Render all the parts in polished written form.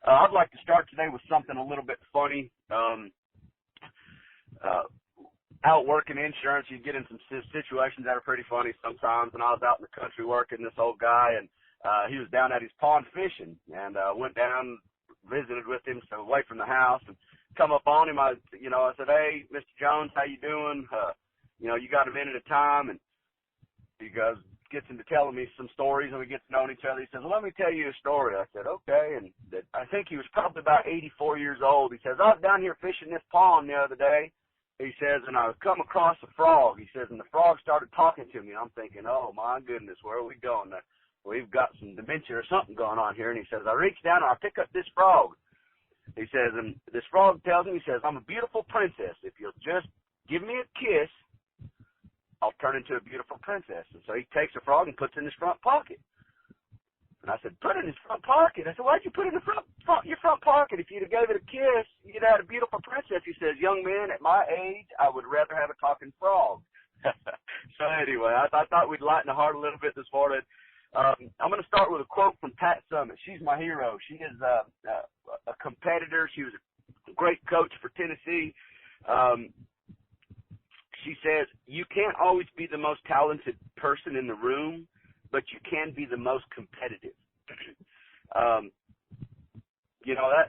I'd like to start today with something a little bit funny. Out working insurance, you get in some situations that are pretty funny sometimes. And I was out in the country working this old guy, and he was down at his pond fishing, and went down, visited with him, so away from the house, and come up on him. I said, "Hey, Mr. Jones, how you doing? You got a minute of time?" And he gets into telling me some stories, and we get to know each other. He says, "Well, let me tell you a story." I said, "Okay." And I think he was probably about 84 years old. He says, "I was down here fishing this pond the other day." He says, "and I come across a frog." He says, "and the frog started talking to me." I'm thinking, "Oh, my goodness, where are we going? We've got some dementia or something going on here." And he says, "I reach down and I pick up this frog." He says, and this frog tells me, he says, "I'm a beautiful princess. If you'll just give me a kiss, I'll turn into a beautiful princess." And so he takes the frog and puts it in his front pocket. And I said, "Put it in his front pocket?" I said, "Why'd you put it in your front pocket? If you'd have gave it a kiss, you'd have had a beautiful princess." He says, "Young man, at my age, I would rather have a talking frog." So anyway, I thought we'd lighten the heart a little bit this morning. I'm going to start with a quote from Pat Summitt. She's my hero. She is a competitor. She was a great coach for Tennessee. She says, "You can't always be the most talented person in the room, but you can be the most competitive."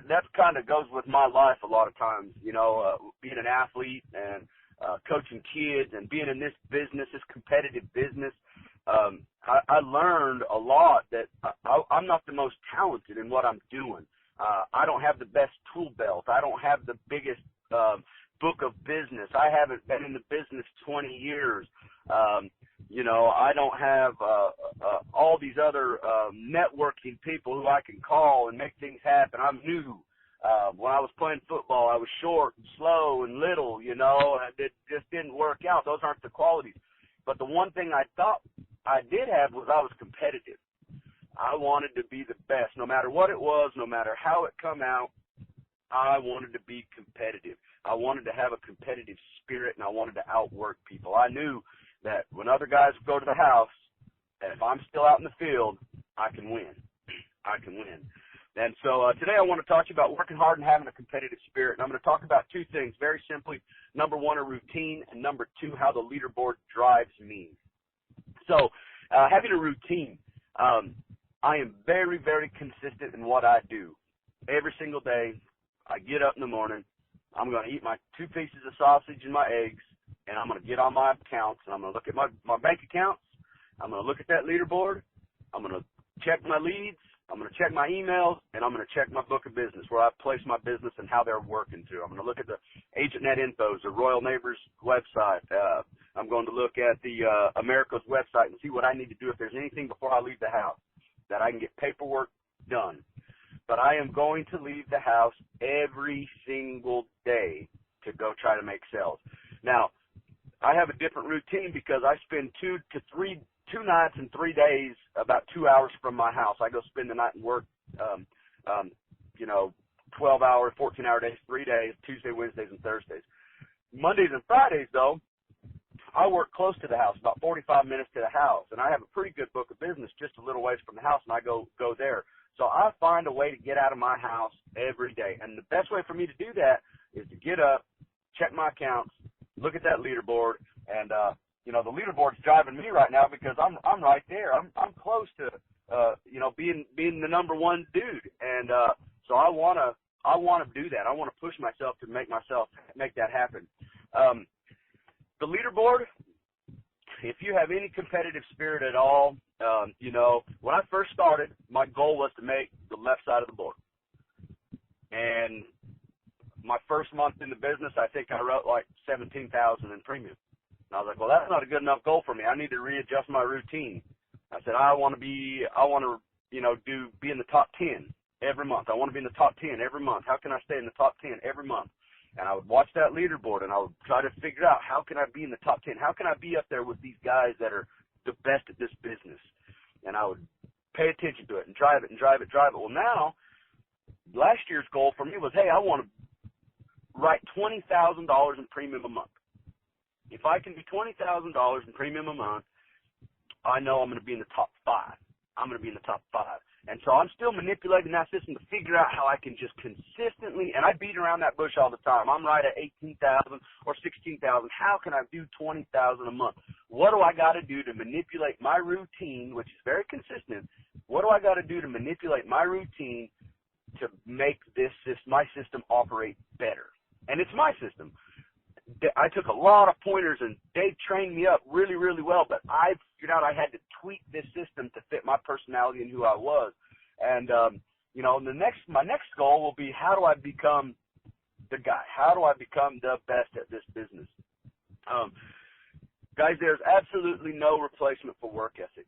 That kind of goes with my life a lot of times, being an athlete and coaching kids and being in this business, this competitive business. I learned a lot that I'm not the most talented in what I'm doing. I don't have the best tool belt. I don't have the biggest book of business. I haven't been in the business 20 years. I don't have all these other networking people who I can call and make things happen. I'm new. When I was playing football, I was short and slow and little, and it just didn't work out. Those aren't the qualities. But the one thing I thought I did have was I was competitive. I wanted to be the best. No matter what it was, no matter how it come out, I wanted to be competitive. I wanted to have a competitive spirit, and I wanted to outwork people. I knew that when other guys go to the house, and if I'm still out in the field, I can win. I can win. And so today I want to talk to you about working hard and having a competitive spirit. And I'm going to talk about two things very simply. Number one, a routine, and number two, how the leaderboard drives me. So having a routine, I am very, very consistent in what I do. Every single day, I get up in the morning, I'm going to eat my 2 pieces of sausage and my eggs, and I'm going to get on my accounts, and I'm going to look at my bank accounts. I'm going to look at that leaderboard. I'm going to check my leads. I'm going to check my emails, and I'm going to check my book of business, where I place my business and how they're working through. I'm going to look at the AgentNet infos, the Royal Neighbors website. I'm going to look at the America's website and see what I need to do if there's anything before I leave the house that I can get paperwork done. But I am going to leave the house every single day to go try to make sales. Now, I have a different routine because I spend 2 nights and 3 days about 2 hours from my house. I go spend the night and work, 12-hour, 14-hour days, 3 days, Tuesday, Wednesdays, and Thursdays. Mondays and Fridays, though, I work close to the house, about 45 minutes to the house, and I have a pretty good book of business just a little ways from the house, and I go there. So I find a way to get out of my house every day, and the best way for me to do that is to get up, check my accounts, look at that leaderboard, and the leaderboard's driving me right now because I'm right there. I'm close to being the number one dude, and so I want to do that. I want to push myself to make that happen. The leaderboard, if you have any competitive spirit at all, when I first started, my goal was to make the left side of the board. And my first month in the business, I think I wrote like $17,000 in premium. And I was like, well, that's not a good enough goal for me. I need to readjust my routine. I said, I want to be in the top 10 every month. I want to be in the top 10 every month. How can I stay in the top 10 every month? And I would watch that leaderboard, and I would try to figure out, how can I be in the top 10? How can I be up there with these guys that are the best at this business? And I would pay attention to it and drive it. Well, now, last year's goal for me was, hey, I want to write $20,000 in premium a month. If I can do $20,000 in premium a month, I know I'm going to be in the top 5. I'm going to be in the top 5. And so I'm still manipulating that system to figure out how I can just consistently, and I beat around that bush all the time. I'm right at 18,000 or 16,000. How can I do 20,000 a month? What do I got to do to manipulate my routine, which is very consistent? What do I got to do to manipulate my routine to make my system operate better? And it's my system. I took a lot of pointers, and Dave trained me up really, really well, but I figured out I had to tweak this system to fit my personality and who I was. And, my next goal will be, how do I become the guy? How do I become the best at this business? Guys, there's absolutely no replacement for work ethic.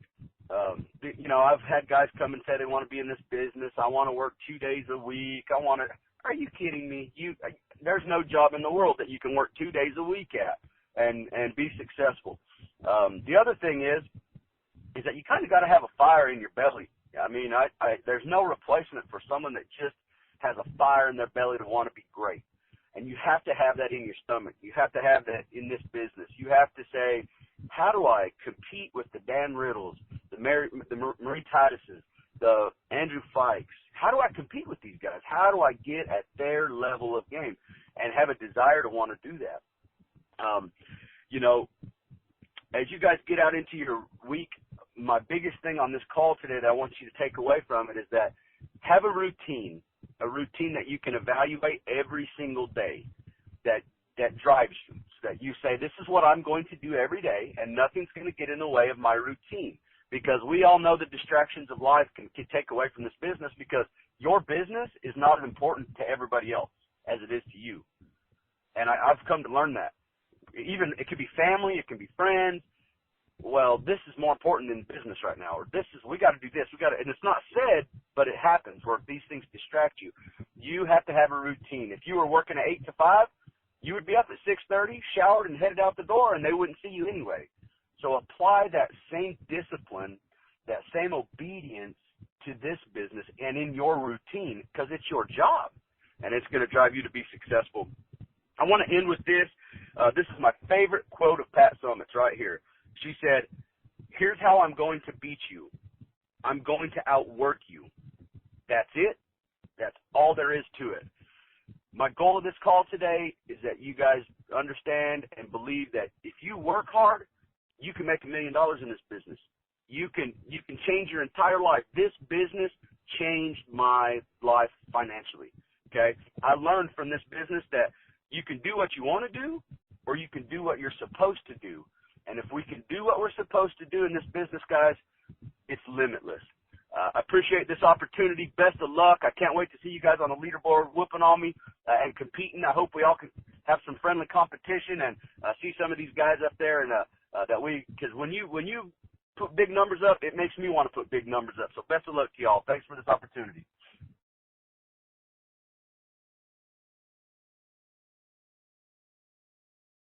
I've had guys come and say they want to be in this business. I want to work 2 days a week. Are you kidding me? There's no job in the world that you can work 2 days a week at and be successful. The other thing is that you kind of got to have a fire in your belly. I mean, there's no replacement for someone that just has a fire in their belly to want to be great. And you have to have that in your stomach. You have to have that in this business. You have to say, how do I compete with the Dan Riddles, the Marie Tituses, the Andrew Fikes? How do I compete with these guys? How do I get at their level of game and have a desire to want to do that? As you guys get out into your week, my biggest thing on this call today that I want you to take away from it is that have a routine that you can evaluate every single day that drives you, so that you say, this is what I'm going to do every day, and nothing's going to get in the way of my routine. Because we all know the distractions of life can take away from this business, because your business is not as important to everybody else as it is to you. And I've come to learn that. Even it could be family, it can be friends. Well, this is more important than business right now, or we got to do this. And it's not said, but it happens where these things distract you. You have to have a routine. If you were working at 8 to 5, you would be up at 6:30, showered, and headed out the door, and they wouldn't see you anyway. So apply that same discipline, that same obedience to this business and in your routine, because it's your job, and it's going to drive you to be successful. I want to end with this. This is my favorite quote of Pat Summitt's right here. She said, here's how I'm going to beat you. I'm going to outwork you. That's it. That's all there is to it. My goal of this call today is that you guys understand and believe that if you work hard, you can make $1 million in this business. You can change your entire life. This business changed my life financially. Okay? I learned from this business that you can do what you want to do, or you can do what you're supposed to do. And if we can do what we're supposed to do in this business, guys, it's limitless. I appreciate this opportunity. Best of luck. I can't wait to see you guys on the leaderboard whooping on me and competing. I hope we all can have some friendly competition and see some of these guys up there, and because when you put big numbers up, it makes me want to put big numbers up. So best of luck to y'all. Thanks for this opportunity.